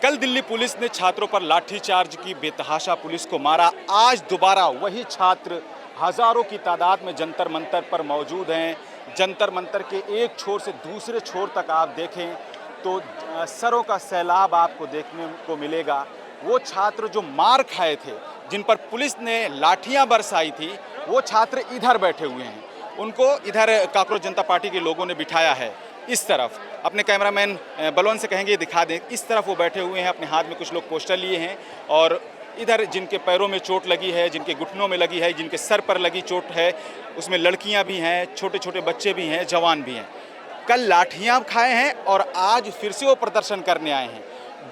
कल दिल्ली पुलिस ने छात्रों पर लाठीचार्ज की, बेतहाशा पुलिस को मारा। आज दोबारा वही छात्र हजारों की तादाद में जंतर मंतर पर मौजूद हैं। जंतर मंतर के एक छोर से दूसरे छोर तक आप देखें तो सरों का सैलाब आपको देखने को मिलेगा। वो छात्र जो मार खाए थे, जिन पर पुलिस ने लाठियां बरसाई थी, वो छात्र इधर बैठे हुए हैं। उनको इधर कॉकरोच जनता पार्टी के लोगों ने बिठाया है। इस तरफ अपने कैमरामैन बलवन से कहेंगे दिखा दें, इस तरफ वो बैठे हुए हैं, अपने हाथ में कुछ लोग पोस्टर लिए हैं। और इधर जिनके पैरों में चोट लगी है, जिनके घुटनों में लगी है, जिनके सर पर लगी चोट है, उसमें लड़कियां भी हैं, छोटे छोटे बच्चे भी हैं, जवान भी हैं। कल लाठियां खाए हैं और आज फिर से वो प्रदर्शन करने आए हैं।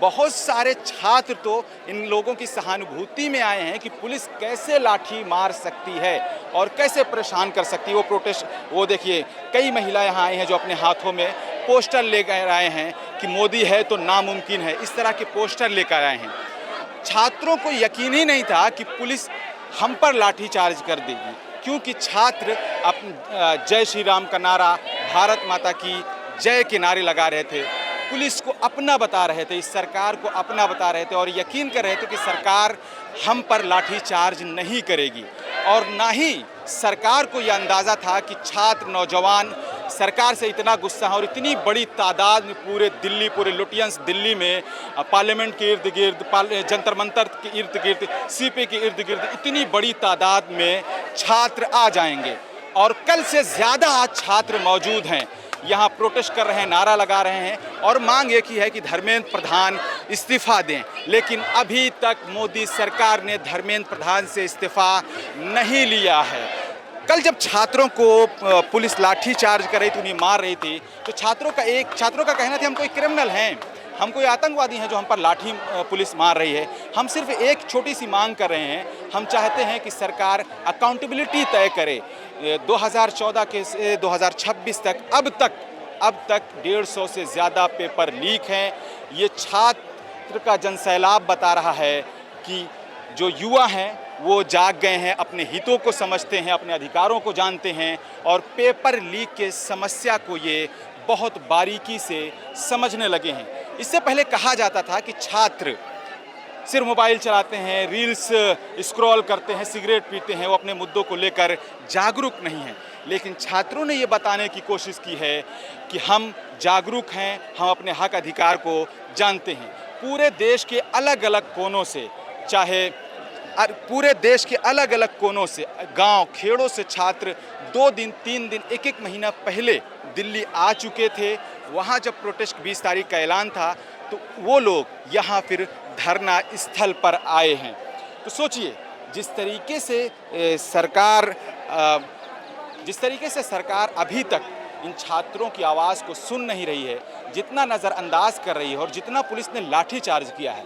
बहुत सारे छात्र तो इन लोगों की सहानुभूति में आए हैं कि पुलिस कैसे लाठी मार सकती है और कैसे परेशान कर सकती है। वो प्रोटेस्ट, वो देखिए कई महिलाएं यहाँ आई हैं जो अपने हाथों में पोस्टर लेकर आए हैं कि मोदी है तो नामुमकिन है। इस तरह के पोस्टर लेकर आए हैं। छात्रों को यकीन ही नहीं था कि पुलिस हम पर लाठीचार्ज कर देगी, क्योंकि छात्र जय श्री राम का नारा, भारत माता की जय के नारे लगा रहे थे, पुलिस को अपना बता रहे थे, इस सरकार को अपना बता रहे थे और यकीन कर रहे थे कि सरकार हम पर लाठीचार्ज नहीं करेगी। और ना ही सरकार को यह अंदाज़ा था कि छात्र, नौजवान सरकार से इतना गुस्सा है और इतनी बड़ी तादाद में पूरे दिल्ली, पूरे लुटियंस दिल्ली में पार्लियामेंट के इर्द गिर्द, जंतर मंतर के इर्द गिर्द, सीपी के इर्द गिर्द इतनी बड़ी तादाद में छात्र आ जाएंगे। और कल से ज़्यादा आज छात्र मौजूद हैं, यहाँ प्रोटेस्ट कर रहे हैं, नारा लगा रहे हैं और मांग एक ही है कि धर्मेंद्र प्रधान इस्तीफा दें। लेकिन अभी तक मोदी सरकार ने धर्मेंद्र प्रधान से इस्तीफा नहीं लिया है। कल जब छात्रों को पुलिस लाठीचार्ज कर रही थी, उन्हें मार रही थी, तो छात्रों का कहना था हम कोई क्रिमिनल हैं, हम कोई आतंकवादी हैं जो हम पर लाठी पुलिस मार रही है। हम सिर्फ एक छोटी सी मांग कर रहे हैं, हम चाहते हैं कि सरकार अकाउंटेबिलिटी तय करे। 2014 के से 2026 तक अब तक 150 से ज़्यादा पेपर लीक हैं। ये छात्र का जनसैलाब बता रहा है कि जो युवा हैं वो जाग गए हैं, अपने हितों को समझते हैं, अपने अधिकारों को जानते हैं और पेपर लीक के समस्या को ये बहुत बारीकी से समझने लगे हैं। इससे पहले कहा जाता था कि छात्र सिर्फ मोबाइल चलाते हैं, रील्स स्क्रॉल करते हैं, सिगरेट पीते हैं, वो अपने मुद्दों को लेकर जागरूक नहीं हैं। लेकिन छात्रों ने ये बताने की कोशिश की है कि हम जागरूक हैं, हम अपने हक अधिकार को जानते हैं। पूरे देश के अलग अलग कोनों से, चाहे पूरे देश के अलग अलग कोनों से, गांव खेड़ों से छात्र 2 दिन 3 दिन, एक महीना पहले दिल्ली आ चुके थे। वहां जब प्रोटेस्ट 20 तारीख का ऐलान था तो वो लोग यहाँ फिर धरना स्थल पर आए हैं। तो सोचिए जिस तरीके से सरकार अभी तक इन छात्रों की आवाज़ को सुन नहीं रही है, जितना नज़रअंदाज कर रही है और जितना पुलिस ने लाठीचार्ज किया है,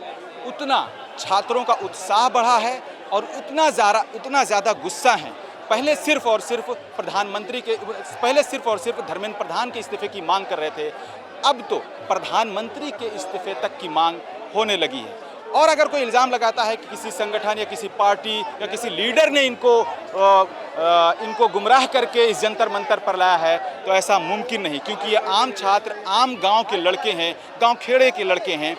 उतना छात्रों का उत्साह बढ़ा है और उतना ज़्यादा गुस्सा है। पहले सिर्फ और सिर्फ धर्मेंद्र प्रधान के इस्तीफे की मांग कर रहे थे, अब तो प्रधानमंत्री के इस्तीफे तक की मांग होने लगी है। और अगर कोई इल्ज़ाम लगाता है कि किसी संगठन या किसी पार्टी या किसी लीडर ने इनको गुमराह करके इस जंतर मंतर पर लाया है, तो ऐसा मुमकिन नहीं, क्योंकि ये आम छात्र, आम गांव के लड़के हैं, गांव खेड़े के लड़के हैं।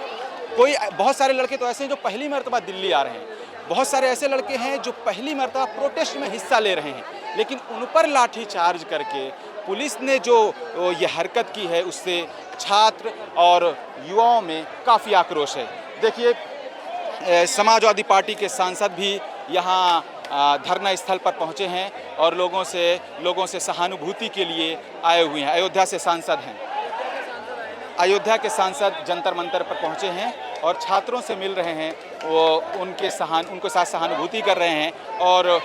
बहुत सारे लड़के तो ऐसे हैं जो पहली मर्तबा दिल्ली आ रहे हैं, बहुत सारे ऐसे लड़के हैं जो पहली मर्तबा प्रोटेस्ट में हिस्सा ले रहे हैं। लेकिन उन पर लाठीचार्ज करके पुलिस ने जो ये हरकत की है, उससे छात्र और युवाओं में काफ़ी आक्रोश है। देखिए समाजवादी पार्टी के सांसद भी यहाँ धरना स्थल पर पहुँचे हैं और लोगों से सहानुभूति के लिए आए हुए हैं। अयोध्या से सांसद हैं, अयोध्या के सांसद जंतर मंतर पर पहुँचे हैं और छात्रों से मिल रहे हैं, वो उनको साथ सहानुभूति कर रहे हैं और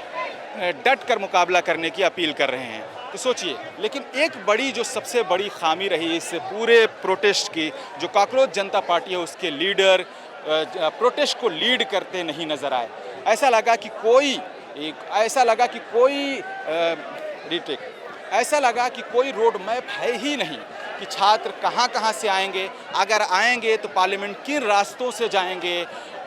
डट कर मुकाबला करने की अपील कर रहे हैं। तो सोचिए, लेकिन जो सबसे बड़ी खामी रही इस पूरे प्रोटेस्ट की, जो कॉकरोच जनता पार्टी है उसके लीडर प्रोटेस्ट को लीड करते नहीं नज़र आए। ऐसा लगा कि कोई रोड मैप है ही नहीं कि छात्र कहाँ से आएंगे, अगर आएंगे तो पार्लियामेंट किन रास्तों से जाएंगे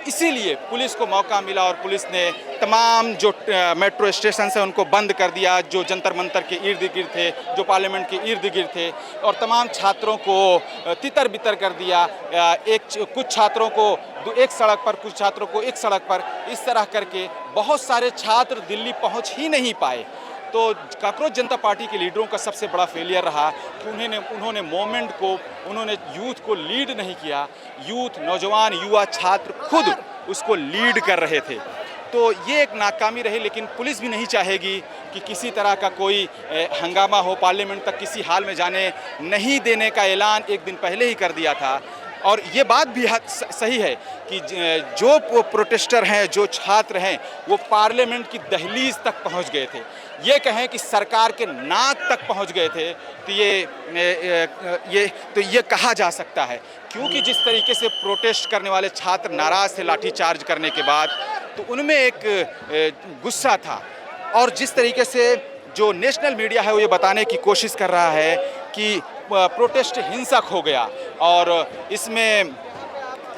इसीलिए पुलिस को मौका मिला और पुलिस ने तमाम जो मेट्रो स्टेशन हैं उनको बंद कर दिया, जो जंतर मंतर के इर्द गिर्द थे, जो पार्लियामेंट के इर्द गिर्द थे, और तमाम छात्रों को तितर बितर कर दिया। कुछ छात्रों को एक सड़क पर, कुछ छात्रों को एक सड़क पर, इस तरह करके बहुत सारे छात्र दिल्ली पहुंच ही नहीं पाए। तो कॉकरोच जनता पार्टी के लीडरों का सबसे बड़ा फेलियर रहा कि उन्होंने मोमेंट को, उन्होंने यूथ को लीड नहीं किया। यूथ, नौजवान, युवा, छात्र खुद उसको लीड कर रहे थे। तो ये एक नाकामी रही, लेकिन पुलिस भी नहीं चाहेगी कि किसी तरह का कोई हंगामा हो। पार्लियामेंट तक किसी हाल में जाने नहीं देने का ऐलान एक दिन पहले ही कर दिया था। और ये बात भी सही है कि जो प्रोटेस्टर हैं, जो छात्र हैं, वो पार्लियामेंट की दहलीज तक पहुंच गए थे। ये कहें कि सरकार के नाक तक पहुंच गए थे, तो ये कहा जा सकता है, क्योंकि जिस तरीके से प्रोटेस्ट करने वाले छात्र नाराज थे लाठीचार्ज करने के बाद, तो उनमें एक गुस्सा था। और जिस तरीके से जो नेशनल मीडिया है वो ये बताने की कोशिश कर रहा है कि प्रोटेस्ट हिंसक हो गया और इसमें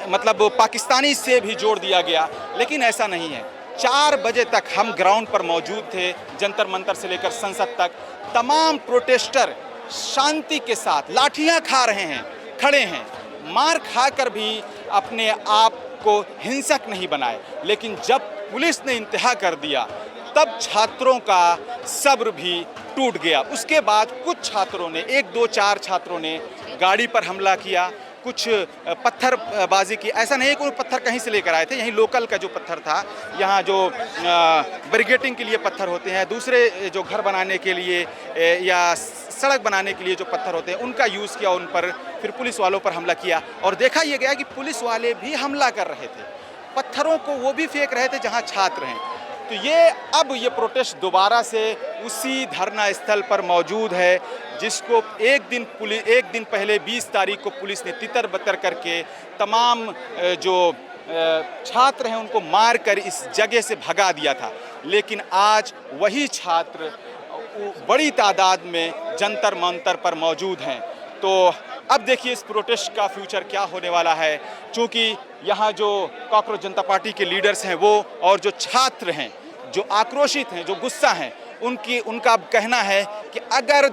मतलब पाकिस्तानी से भी जोड़ दिया गया, लेकिन ऐसा नहीं है। 4 बजे तक हम ग्राउंड पर मौजूद थे, जंतर मंतर से लेकर संसद तक। तमाम प्रोटेस्टर शांति के साथ लाठियां खा रहे हैं, खड़े हैं, मार खाकर भी अपने आप को हिंसक नहीं बनाए। लेकिन जब पुलिस ने इंतहा कर दिया, तब छात्रों का सब्र भी टूट गया। उसके बाद कुछ छात्रों ने, 1, 2, 4 छात्रों ने गाड़ी पर हमला किया, कुछ पत्थरबाजी की। ऐसा नहीं है कि वो पत्थर कहीं से लेकर आए थे, यहीं लोकल का जो पत्थर था, यहाँ जो बैरिकेडिंग के लिए पत्थर होते हैं, दूसरे जो घर बनाने के लिए या सड़क बनाने के लिए जो पत्थर होते हैं, उनका यूज़ किया उन पर। फिर पुलिस वालों पर हमला किया और देखा यह गया कि पुलिस वाले भी हमला कर रहे थे, पत्थरों को वो भी फेंक रहे थे जहाँ छात्र हैं। तो अब ये प्रोटेस्ट दोबारा से उसी धरना स्थल पर मौजूद है, जिसको एक दिन पहले 20 तारीख को पुलिस ने तितर बतर करके तमाम जो छात्र हैं उनको मार कर इस जगह से भगा दिया था। लेकिन आज वही छात्र बड़ी तादाद में जंतर मंतर पर मौजूद हैं। तो अब देखिए इस प्रोटेस्ट का फ्यूचर क्या होने वाला है, क्योंकि यहाँ जो कॉकरोच जनता पार्टी के लीडर्स हैं वो, और जो छात्र हैं, जो आक्रोशित हैं, जो गुस्सा हैं, उनका कहना है कि अगर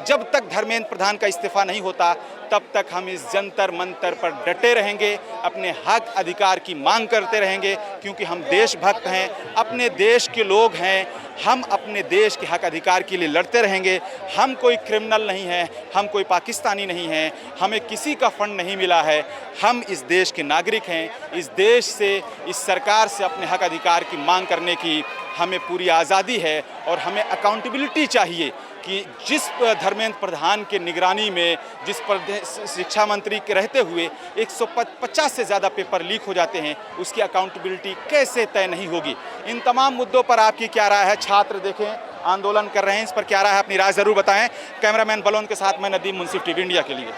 जब तक धर्मेंद्र प्रधान का इस्तीफा नहीं होता, तब तक हम इस जंतर मंतर पर डटे रहेंगे, अपने हक अधिकार की मांग करते रहेंगे, क्योंकि हम देशभक्त हैं, अपने देश के लोग हैं। हम अपने देश के हक अधिकार के लिए लड़ते रहेंगे। हम कोई क्रिमिनल नहीं हैं, हम कोई पाकिस्तानी नहीं हैं, हमें किसी का फंड नहीं मिला है। हम इस देश के नागरिक हैं। इस देश से, इस सरकार से अपने हक अधिकार की मांग करने की हमें पूरी आज़ादी है और हमें अकाउंटेबिलिटी चाहिए कि जिस धर्मेंद्र प्रधान के निगरानी में, जिस शिक्षा मंत्री के रहते हुए 150 से ज़्यादा पेपर लीक हो जाते हैं, उसकी अकाउंटेबिलिटी कैसे तय नहीं होगी। इन तमाम मुद्दों पर आपकी क्या राय है? छात्र देखें आंदोलन कर रहे हैं, इस पर क्या राय है? अपनी राय ज़रूर बताएं। कैमरामैन बलोन के साथ मैं नदीम मुंसिफ, टीवी इंडिया के लिए।